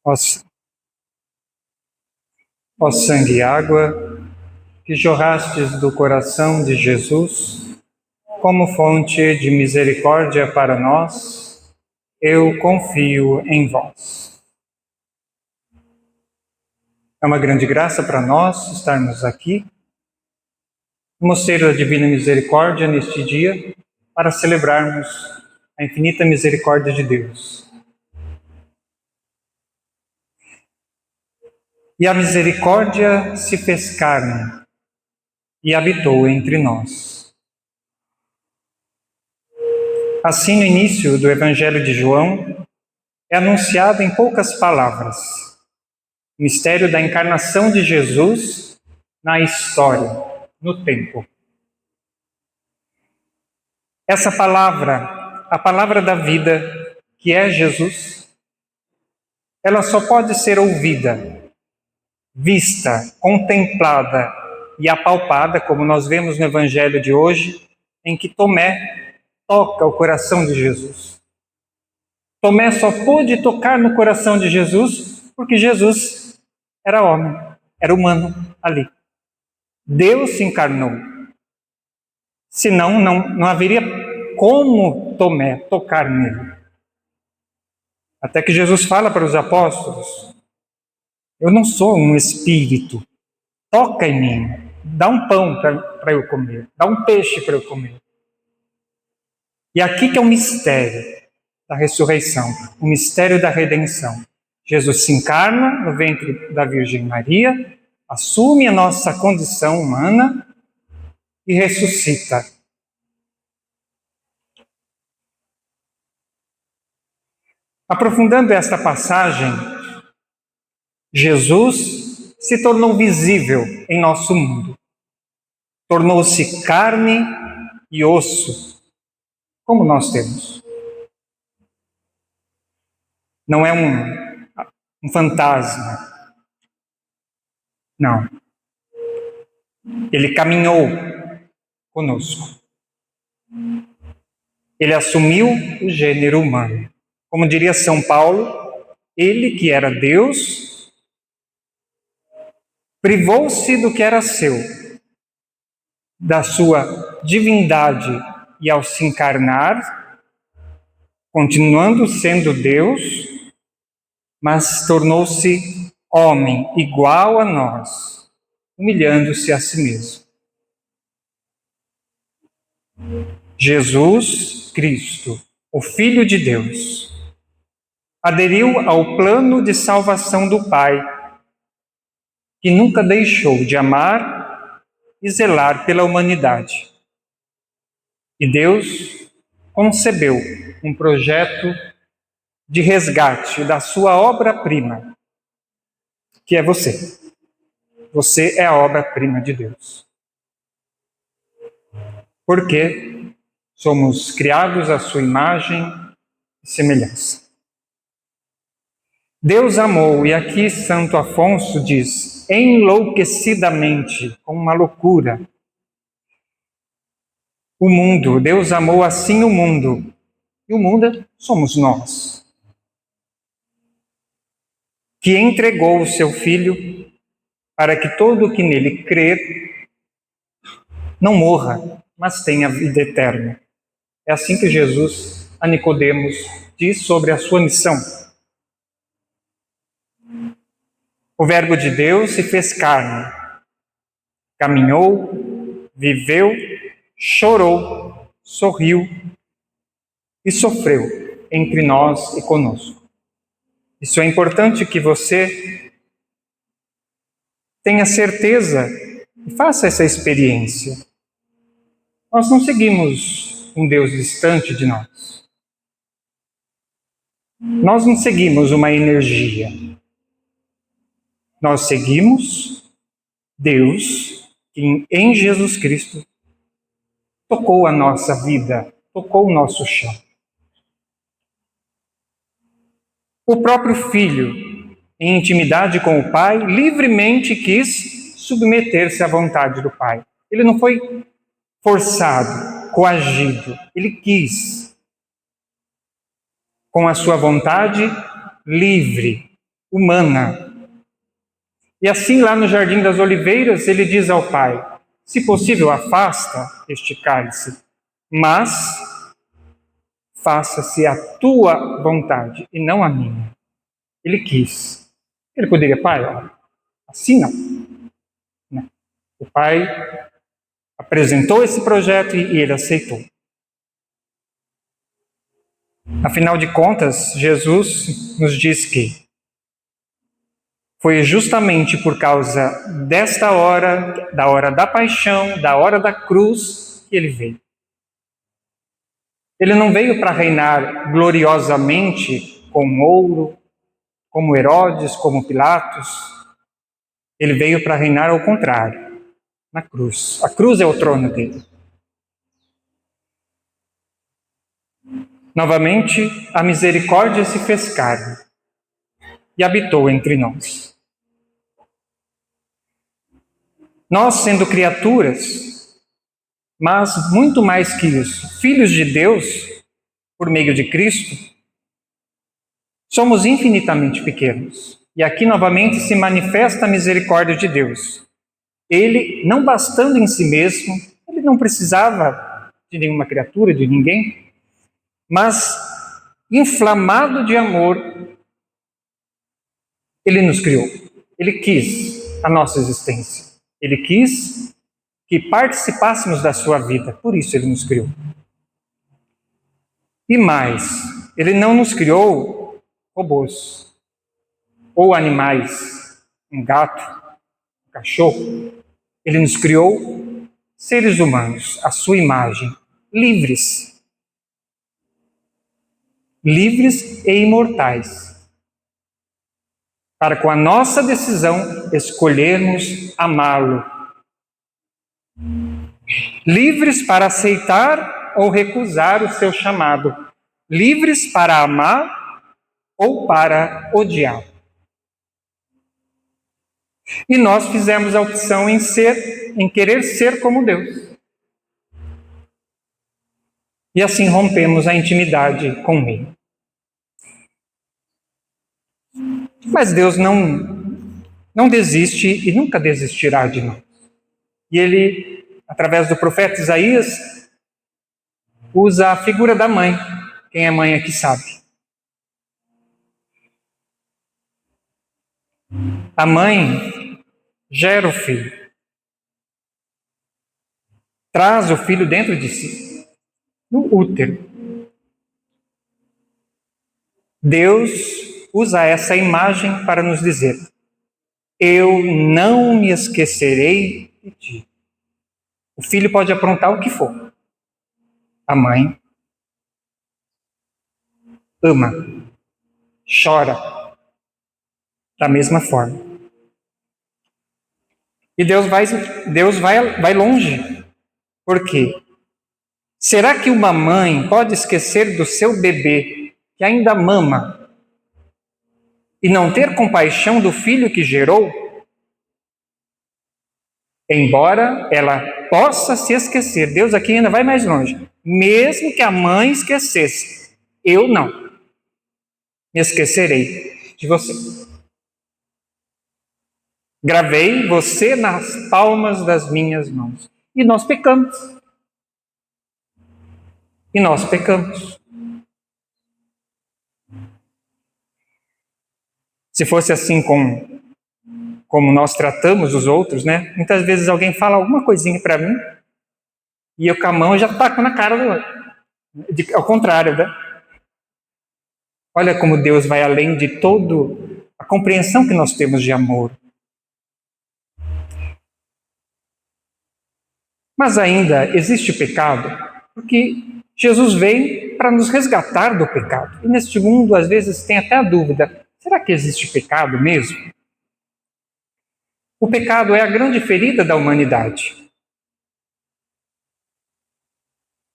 Ó sangue e água, que jorrastes do coração de Jesus, como fonte de misericórdia para nós, eu confio em vós. É uma grande graça para nós estarmos aqui, no Mosteiro da Divina Misericórdia, neste dia, para celebrarmos a infinita misericórdia de Deus. E a misericórdia se fez carne e habitou entre nós. Assim, no início do Evangelho de João, é anunciado em poucas palavras o mistério da encarnação de Jesus na história, no tempo. Essa palavra, a palavra da vida, que é Jesus, ela só pode ser ouvida, vista, contemplada e apalpada, como nós vemos no Evangelho de hoje, em que Tomé toca o coração de Jesus. Tomé só pôde tocar no coração de Jesus porque Jesus era homem, era humano ali. Deus se encarnou. Senão, não haveria como Tomé tocar nele. Até que Jesus fala para os apóstolos: eu não sou um espírito, toca em mim, dá um pão para eu comer, dá um peixe para eu comer. E aqui que é o mistério da ressurreição, o mistério da redenção. Jesus se encarna no ventre da Virgem Maria, assume a nossa condição humana e ressuscita. Aprofundando esta passagem, Jesus se tornou visível em nosso mundo. Tornou-se carne e osso, como nós temos. Não é um fantasma. Não. Ele caminhou conosco. Ele assumiu o gênero humano. Como diria São Paulo, ele que era Deus, privou-se do que era seu, da sua divindade, e ao se encarnar, continuando sendo Deus, mas tornou-se homem igual a nós, humilhando-se a si mesmo. Jesus Cristo, o Filho de Deus, aderiu ao plano de salvação do Pai, que nunca deixou de amar e zelar pela humanidade. E Deus concebeu um projeto de resgate da sua obra-prima, que é você. Você é a obra-prima de Deus. Porque somos criados à sua imagem e semelhança. Deus amou, e aqui Santo Afonso diz, enlouquecidamente, com uma loucura, o mundo. Deus amou assim o mundo. E o mundo somos nós. Que entregou o seu Filho para que todo o que nele crer não morra, mas tenha vida eterna. É assim que Jesus a Nicodemos diz sobre a sua missão. O Verbo de Deus se fez carne, caminhou, viveu, chorou, sorriu e sofreu entre nós e conosco. Isso é importante que você tenha certeza e faça essa experiência. Nós não seguimos um Deus distante de nós. Nós não seguimos uma energia. Nós seguimos Deus, que em Jesus Cristo tocou a nossa vida, tocou o nosso chão. O próprio Filho, em intimidade com o Pai, livremente quis submeter-se à vontade do Pai. Ele não foi forçado, coagido, ele quis. Com a sua vontade livre, humana. E assim, lá no Jardim das Oliveiras, ele diz ao Pai: se possível, afasta este cálice, mas faça-se a tua vontade e não a minha. Ele quis. Ele poderia, Pai, ó, assim não. Não. O Pai apresentou esse projeto e ele aceitou. Afinal de contas, Jesus nos diz que foi justamente por causa desta hora, da hora da paixão, da hora da cruz, que ele veio. Ele não veio para reinar gloriosamente com ouro, como Herodes, como Pilatos. Ele veio para reinar ao contrário, na cruz. A cruz é o trono dele. Novamente, a misericórdia se fez carne e habitou entre nós. Nós, sendo criaturas, mas muito mais que isso, filhos de Deus, por meio de Cristo, somos infinitamente pequenos. E aqui novamente se manifesta a misericórdia de Deus. Ele, não bastando em si mesmo, ele não precisava de nenhuma criatura, de ninguém, mas inflamado de amor, ele nos criou. Ele quis a nossa existência. Ele quis que participássemos da sua vida, por isso ele nos criou. E mais, ele não nos criou robôs ou animais, um gato, um cachorro. Ele nos criou seres humanos, à sua imagem, livres. Livres e imortais. Para com a nossa decisão escolhermos amá-lo. Livres para aceitar ou recusar o seu chamado. Livres para amar ou para odiar. E nós fizemos a opção em querer ser como Deus. E assim rompemos a intimidade com Ele. Mas Deus não desiste e nunca desistirá de nós. E Ele, através do profeta Isaías, usa a figura da mãe. Quem é mãe aqui sabe. A mãe gera o filho. Traz o filho dentro de si, no útero. Deus usa essa imagem para nos dizer: eu não me esquecerei de ti. O filho pode aprontar o que for. A mãe ama, chora da mesma forma. E Deus vai longe. Por quê? Será que uma mãe pode esquecer do seu bebê que ainda mama e não ter compaixão do filho que gerou? Embora ela possa se esquecer, Deus aqui ainda vai mais longe. Mesmo que a mãe esquecesse, eu não me esquecerei de você. Gravei você nas palmas das minhas mãos. E nós pecamos. E nós pecamos. Se fosse assim como nós tratamos os outros, né? Muitas vezes alguém fala alguma coisinha para mim e eu com a mão já taco na cara do outro. Ao contrário, né? Olha como Deus vai além de toda a compreensão que nós temos de amor. Mas ainda existe pecado, porque Jesus veio para nos resgatar do pecado. E neste mundo, às vezes, tem até a dúvida: será que existe pecado mesmo? O pecado é a grande ferida da humanidade.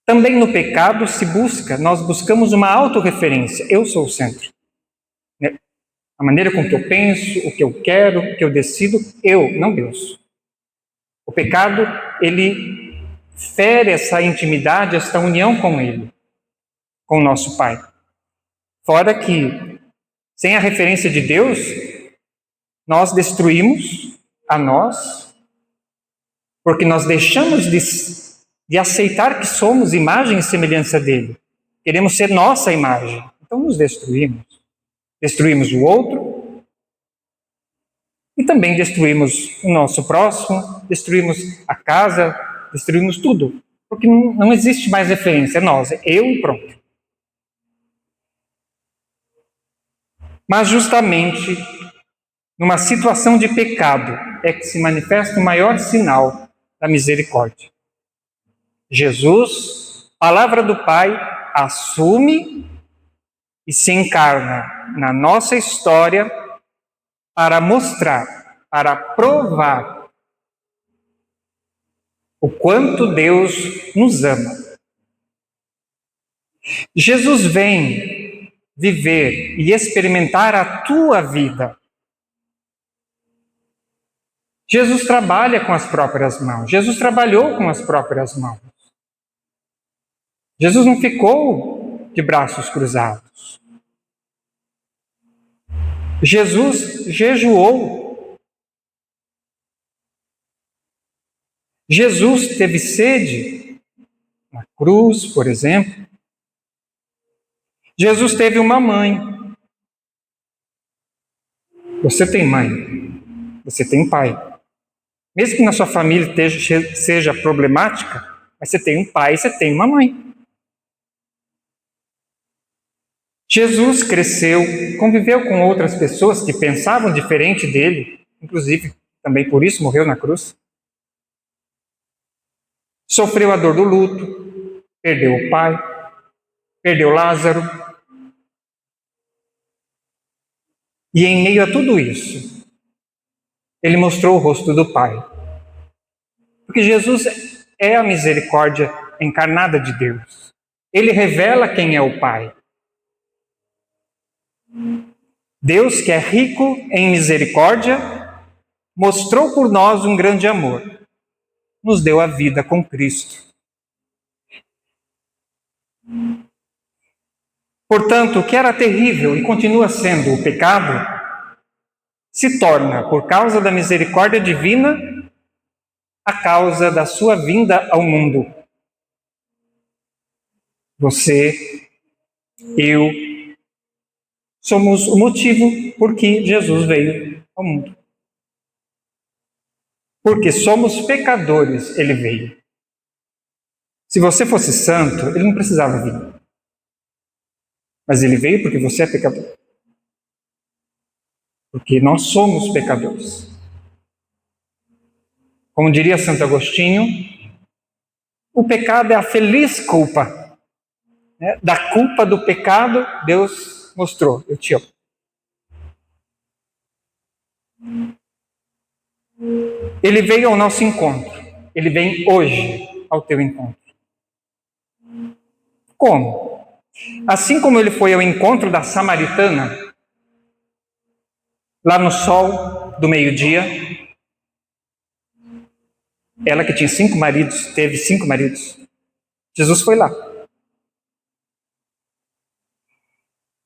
Também no pecado nós buscamos uma autorreferência. Eu sou o centro. A maneira com que eu penso, o que eu quero, o que eu decido, eu, não Deus. O pecado, ele fere essa intimidade, essa união com Ele, com o nosso Pai. Fora que, sem a referência de Deus, Nós destruímos a nós, porque nós deixamos de aceitar que somos imagem e semelhança dele. Queremos ser nossa imagem. Então nos destruímos. Destruímos o outro e também destruímos o nosso próximo, destruímos a casa, destruímos tudo. Porque não existe mais referência, é nós, é eu e pronto. Mas justamente numa situação de pecado é que se manifesta o maior sinal da misericórdia. Jesus, palavra do Pai, assume e se encarna na nossa história para mostrar, para provar o quanto Deus nos ama. Jesus vem viver e experimentar a tua vida. Jesus trabalha com as próprias mãos. Jesus trabalhou com as próprias mãos. Jesus não ficou de braços cruzados. Jesus jejuou. Jesus teve sede na cruz, por exemplo. Jesus teve uma mãe. Você tem mãe. Você tem pai. Mesmo que na sua família seja problemática, mas você tem um pai e você tem uma mãe. Jesus cresceu, conviveu com outras pessoas que pensavam diferente dele, inclusive também por isso morreu na cruz. Sofreu a dor do luto, perdeu o pai, perdeu Lázaro. E em meio a tudo isso, ele mostrou o rosto do Pai. Porque Jesus é a misericórdia encarnada de Deus. Ele revela quem é o Pai. Deus, que é rico em misericórdia, mostrou por nós um grande amor. Nos deu a vida com Cristo. Portanto, o que era terrível e continua sendo o pecado, se torna, por causa da misericórdia divina, a causa da sua vinda ao mundo. Você, eu, somos o motivo por que Jesus veio ao mundo. Porque somos pecadores, ele veio. Se você fosse santo, ele não precisava vir. Mas ele veio porque você é pecador. Porque nós somos pecadores. Como diria Santo Agostinho, o pecado é a feliz culpa. Da culpa do pecado, Deus mostrou: eu te amo. Ele veio ao nosso encontro. Ele vem hoje ao teu encontro. Como? Assim como ele foi ao encontro da samaritana, lá no sol do meio-dia, ela que tinha 5 maridos, teve 5 maridos, Jesus foi lá.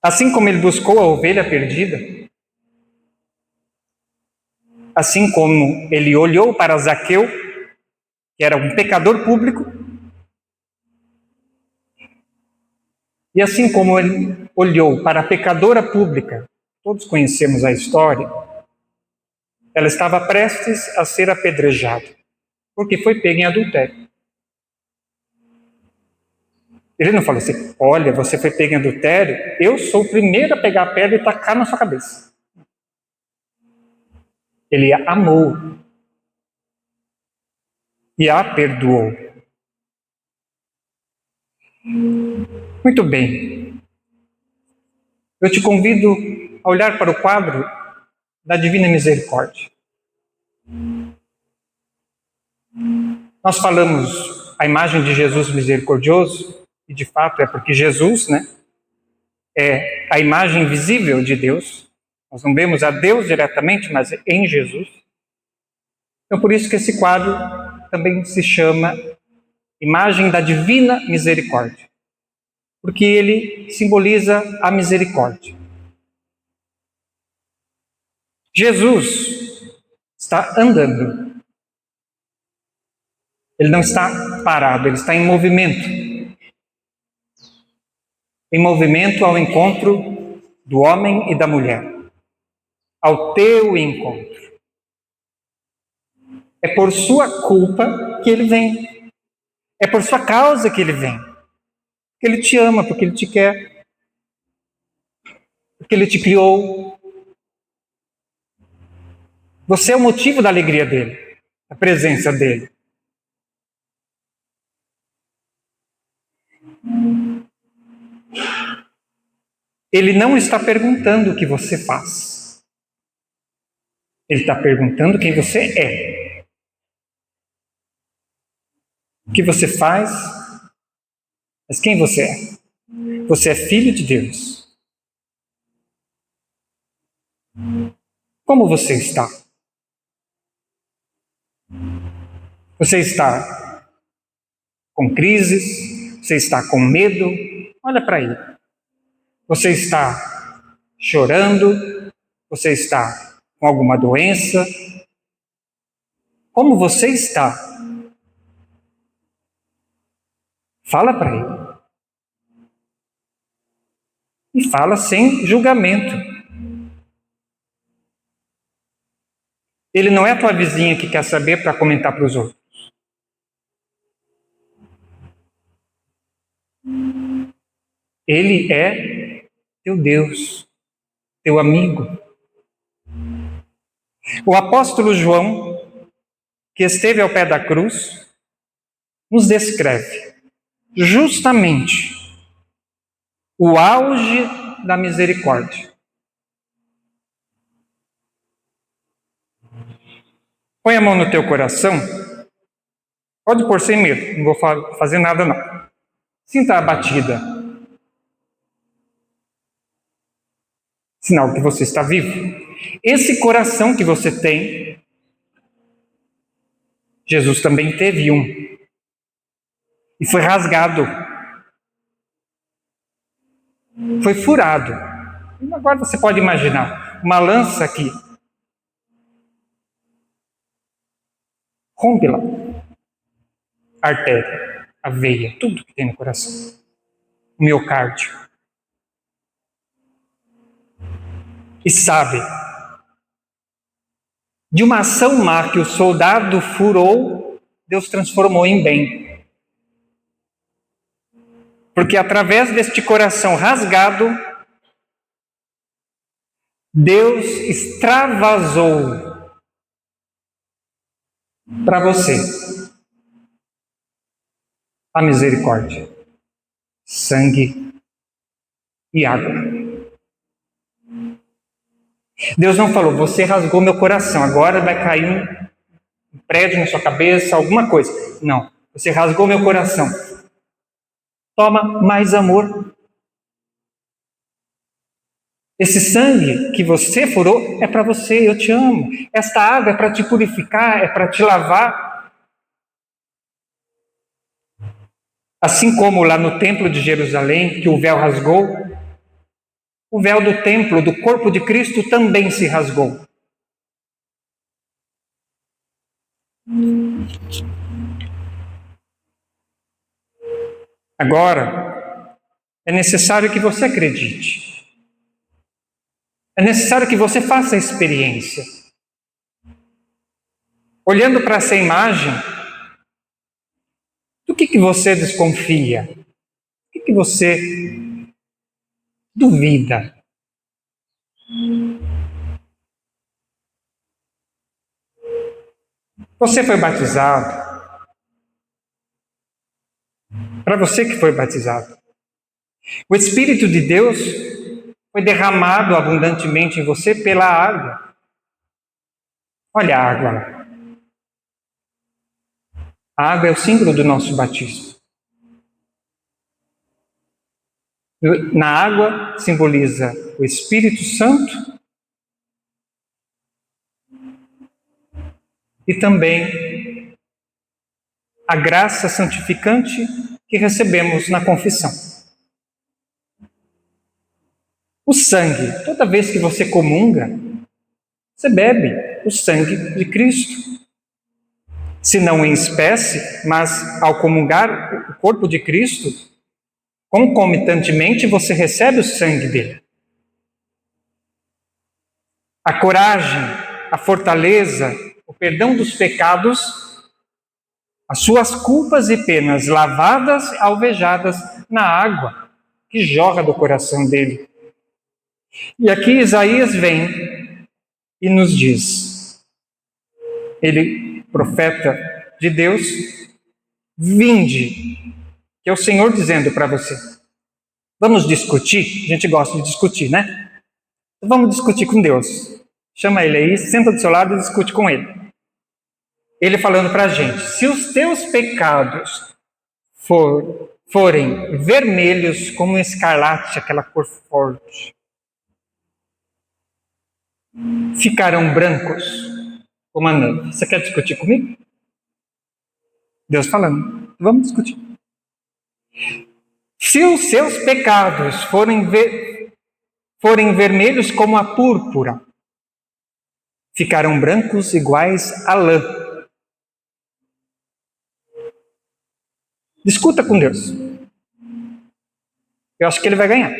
Assim como ele buscou a ovelha perdida, assim como ele olhou para Zaqueu, que era um pecador público, e assim como ele olhou para a pecadora pública, todos conhecemos a história, ela estava prestes a ser apedrejada, porque foi pega em adultério. Ele não falou assim: olha, você foi pega em adultério, eu sou o primeiro a pegar a pedra e tacar na sua cabeça. Ele a amou e a perdoou. Muito bem. Eu te convido a olhar para o quadro da Divina Misericórdia. Nós falamos a imagem de Jesus misericordioso, e de fato é porque Jesus, é a imagem visível de Deus. Nós não vemos a Deus diretamente, mas em Jesus. Então por isso que esse quadro também se chama Imagem da Divina Misericórdia, porque ele simboliza a misericórdia. Jesus está andando. Ele não está parado, ele está em movimento. Em movimento ao encontro do homem e da mulher. Ao teu encontro. É por sua culpa que ele vem. É por sua causa que ele vem. Porque ele te ama, porque ele te quer. Porque ele te criou. Você é o motivo da alegria dele, a presença dele. Ele não está perguntando o que você faz. Ele está perguntando quem você é. O que você faz, mas quem você é. Você é filho de Deus. Como você está? Você está com crises? Você está com medo? Olha para ele. Você está chorando? Você está com alguma doença? Como você está? Fala para ele. E fala sem julgamento. Ele não é a tua vizinha que quer saber para comentar para os outros. Ele é teu Deus, teu amigo. O apóstolo João, que esteve ao pé da cruz, nos descreve justamente o auge da misericórdia. Põe a mão no teu coração. Pode pôr sem medo, não vou fazer nada não. Sinta a batida. Sinal que você está vivo. Esse coração que você tem, Jesus também teve um. E foi rasgado. Foi furado. Agora você pode imaginar uma lança aqui. Rompe lá. A artéria, a veia, tudo que tem no coração. O miocárdio. E sabe, de uma ação má que o soldado furou, Deus transformou em bem. Porque através deste coração rasgado, Deus extravasou para você a misericórdia, sangue e água. Deus não falou, você rasgou meu coração, agora vai cair um prédio na sua cabeça, alguma coisa. Não, você rasgou meu coração. Toma mais amor. Esse sangue que você furou é para você, eu te amo. Esta água é para te purificar, é para te lavar. Assim como lá no templo de Jerusalém, que o véu rasgou, o véu do templo, do corpo de Cristo, também se rasgou. Agora, é necessário que você acredite. É necessário que você faça a experiência. Olhando para essa imagem, do que você desconfia? Do que você duvida? Você foi batizado. Para você que foi batizado. O Espírito de Deus foi derramado abundantemente em você pela água. Olha a água lá. A água é o símbolo do nosso batismo. Na água simboliza o Espírito Santo e também a graça santificante que recebemos na confissão. O sangue, toda vez que você comunga, você bebe o sangue de Cristo. Se não em espécie, mas ao comungar o corpo de Cristo, concomitantemente você recebe o sangue dele. A coragem, a fortaleza, o perdão dos pecados, as suas culpas e penas lavadas, alvejadas na água que jorra do coração dele. E aqui Isaías vem e nos diz, ele, profeta de Deus, vinde, que é o Senhor dizendo para você. Vamos discutir? A gente gosta de discutir, né? Então vamos discutir com Deus. Chama ele aí, senta do seu lado e discute com ele. Ele falando para a gente, se os teus pecados forem vermelhos como escarlate, aquela cor forte, ficarão brancos como a neve. Você quer discutir comigo? Deus falando, vamos discutir. Se os seus pecados forem vermelhos como a púrpura, ficarão brancos iguais à lã. Discuta com Deus. Eu acho que ele vai ganhar.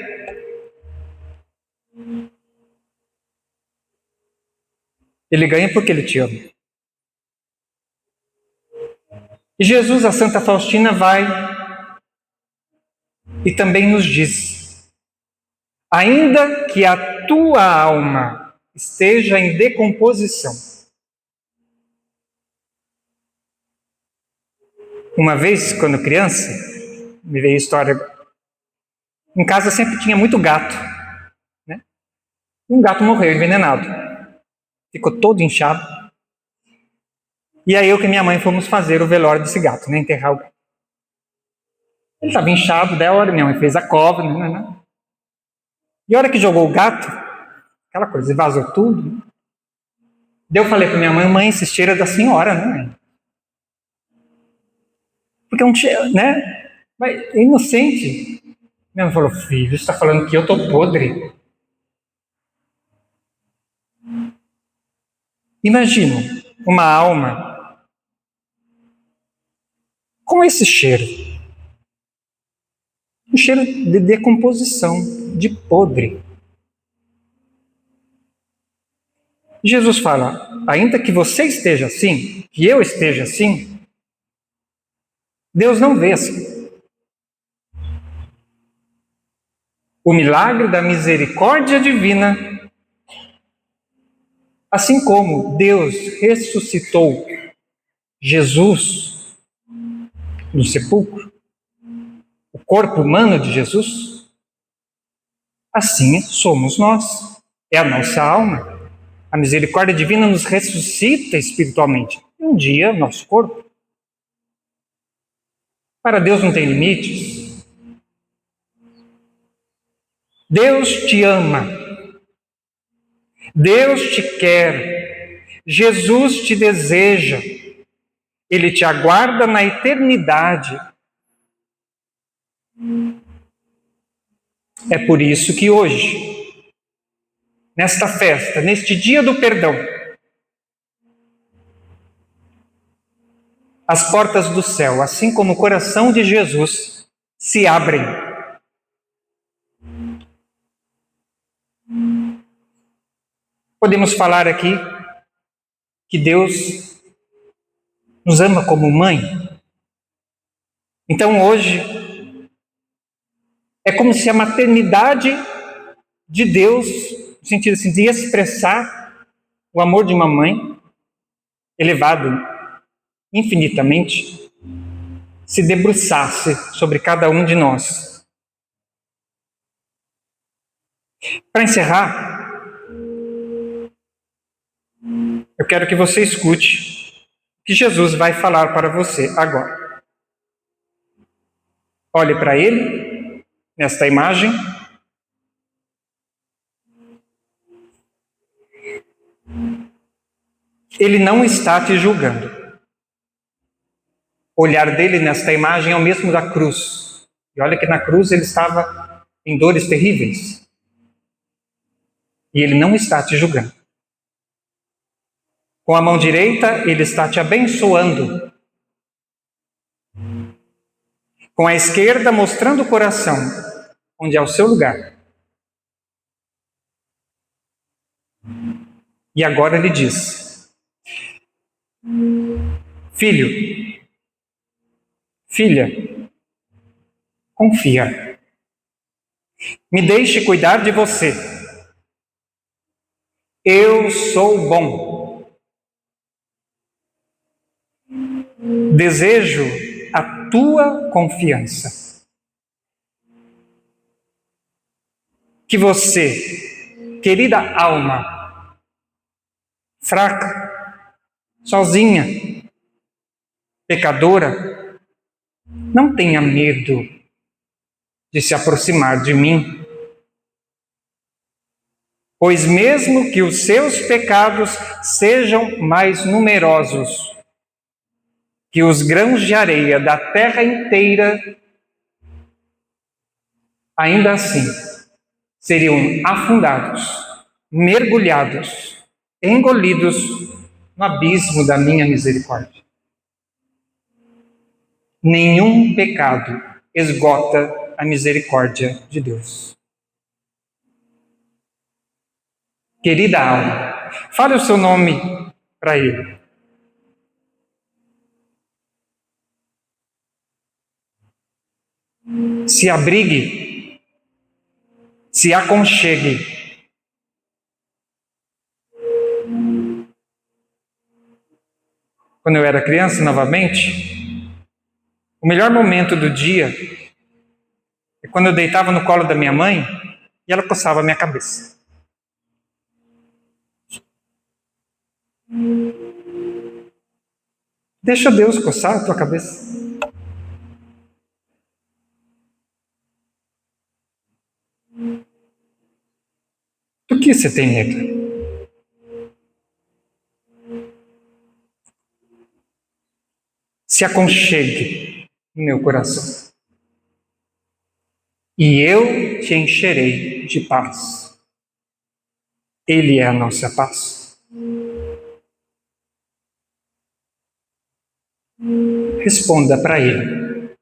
Ele ganha porque ele te ama. E Jesus, a Santa Faustina, vai e também nos diz, ainda que a tua alma esteja em decomposição. Uma vez, quando criança, me veio a história, em casa sempre tinha muito gato, né? Um gato morreu envenenado, ficou todo inchado. E aí eu e minha mãe fomos fazer o velório desse gato, né? Enterrar o gato. Ele estava inchado, da hora, minha mãe fez a cova, né? E a hora que jogou o gato, aquela coisa, vazou tudo. Né? Daí eu falei para minha mãe, mãe, esse cheiro é da senhora, né? Porque é um cheiro, né? Mas é inocente. Minha mãe falou, filho, você está falando que eu estou podre. Imagina uma alma com esse cheiro. Um cheiro de decomposição, de podre. Jesus fala, ainda que você esteja assim, que eu esteja assim, Deus não vê assim. O milagre da misericórdia divina, assim como Deus ressuscitou Jesus no sepulcro, o corpo humano de Jesus, assim somos nós. É a nossa alma. A misericórdia divina nos ressuscita espiritualmente. Um dia, nosso corpo. Para Deus não tem limites. Deus te ama. Deus te quer. Jesus te deseja. Ele te aguarda na eternidade. É por isso que hoje, nesta festa, neste dia do perdão, as portas do céu, assim como o coração de Jesus, se abrem. Podemos falar aqui que Deus nos ama como mãe. Então hoje é como se a maternidade de Deus, no sentido assim, de expressar o amor de uma mãe, elevado infinitamente, se debruçasse sobre cada um de nós. Para encerrar, eu quero que você escute o que Jesus vai falar para você agora. Olhe para ele, nesta imagem. Ele não está te julgando. O olhar dele nesta imagem é o mesmo da cruz. E olha que na cruz ele estava em dores terríveis. E ele não está te julgando. Com a mão direita, Ele está te abençoando. Com a esquerda, mostrando o coração, onde é o seu lugar. E agora Ele diz: filho, filha, confia. Me deixe cuidar de você. Eu sou bom. Desejo a tua confiança. Que você, querida alma, fraca, sozinha, pecadora, não tenha medo de se aproximar de mim. Pois mesmo que os seus pecados sejam mais numerosos que os grãos de areia da terra inteira, ainda assim seriam afundados, mergulhados, engolidos no abismo da minha misericórdia. Nenhum pecado esgota a misericórdia de Deus. Querida alma, fale o seu nome para Ele. Se abrigue, se aconchegue. Quando eu era criança, novamente, o melhor momento do dia é quando eu deitava no colo da minha mãe e ela coçava a minha cabeça. Deixa Deus coçar a tua cabeça. Do que você tem medo? Se aconchegue no meu coração. E eu te encherei de paz. Ele é a nossa paz. Responda para Ele.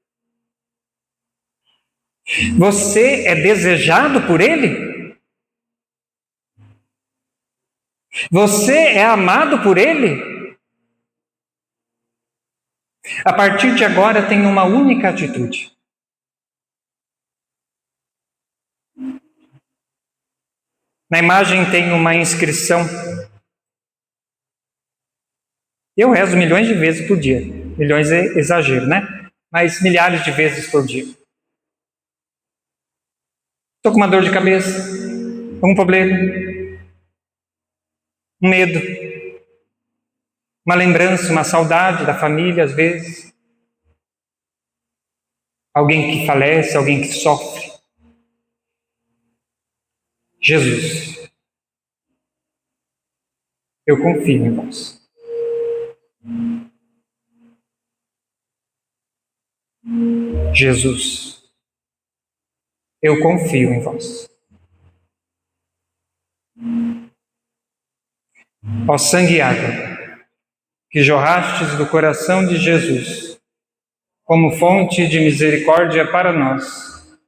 Você é desejado por Ele? Você é amado por Ele? A partir de agora, tenha uma única atitude. Na imagem tem uma inscrição. Eu rezo milhões de vezes por dia. Milhões é exagero, né? Mas milhares de vezes por dia. Estou com uma dor de cabeça, um problema, um medo, uma lembrança, uma saudade da família, às vezes. Alguém que falece, alguém que sofre. Jesus, eu confio em vós. Jesus, eu confio em vós. Ó sangue e água, que jorrastes do coração de Jesus, como fonte de misericórdia para nós,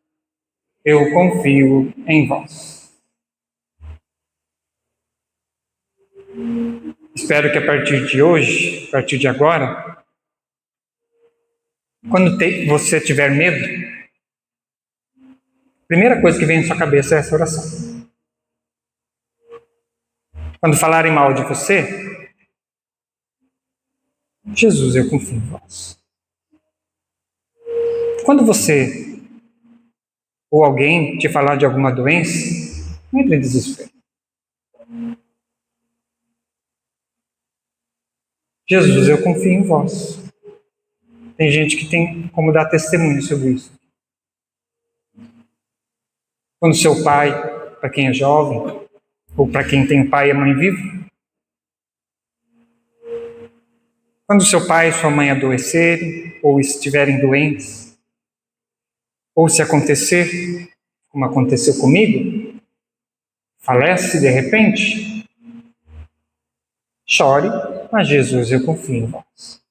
eu confio em vós. Espero que a partir de hoje, a partir de agora, quando você tiver medo, a primeira coisa que vem na sua cabeça é essa oração. Quando falarem mal de você, Jesus, eu confio em vós. Quando você ou alguém te falar de alguma doença, não entre em desespero. Jesus, eu confio em vós. Tem gente que tem como dar testemunho sobre isso. Quando seu pai, para quem é jovem, ou para quem tem pai e mãe vivo, quando seu pai e sua mãe adoecerem, ou estiverem doentes, ou se acontecer, como aconteceu comigo, falece de repente, Chore, mas Jesus, eu confio em vós.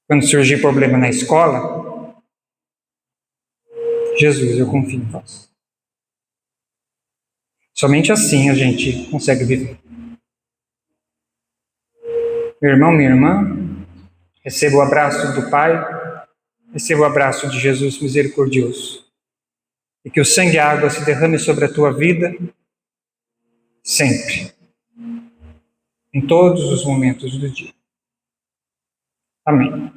Quando surgir problema na escola, Jesus, eu confio em vós. Somente assim a gente consegue viver. Meu irmão, minha irmã, receba o abraço do Pai, receba o abraço de Jesus misericordioso. E que o sangue e a água se derrame sobre a tua vida, sempre, em todos os momentos do dia. Amém.